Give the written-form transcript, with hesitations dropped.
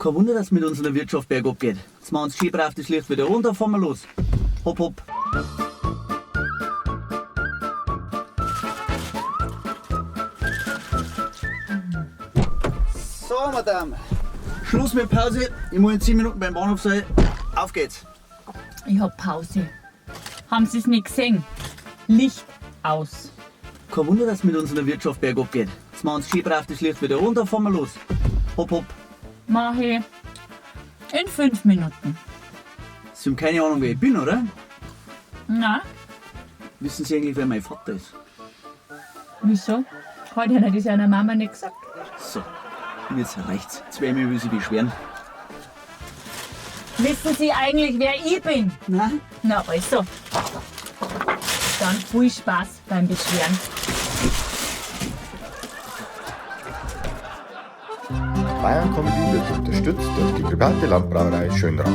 Kein Wunder, dass es mit unserer Wirtschaft bergab geht. Jetzt machen uns die Skibrauch das Licht wieder runter, fahren wir los. Hopp, hopp. So, Madame. Schluss mit Pause. Ich muss in 10 Minuten beim Bahnhof sein. Auf geht's. Ich hab Pause. Haben Sie es nicht gesehen? Licht aus. Kein Wunder, dass es mit unserer Wirtschaft bergab geht. Jetzt machen uns die Skibrauch das Licht wieder runter, fahren wir los. Hopp, hopp. Mach ich in 5 Minuten. Sie haben keine Ahnung, wer ich bin, oder? Na, Wissen Sie eigentlich, wer mein Vater ist? wieso? Hat Ihnen das einer Mama nicht gesagt? So, und jetzt reicht's. Zweimal will sie beschweren. Wissen Sie eigentlich, wer ich bin? Nein? Na also. Dann viel Spaß beim Beschweren. Bayern Comedy wird unterstützt durch die private Landbrauerei Schönrau.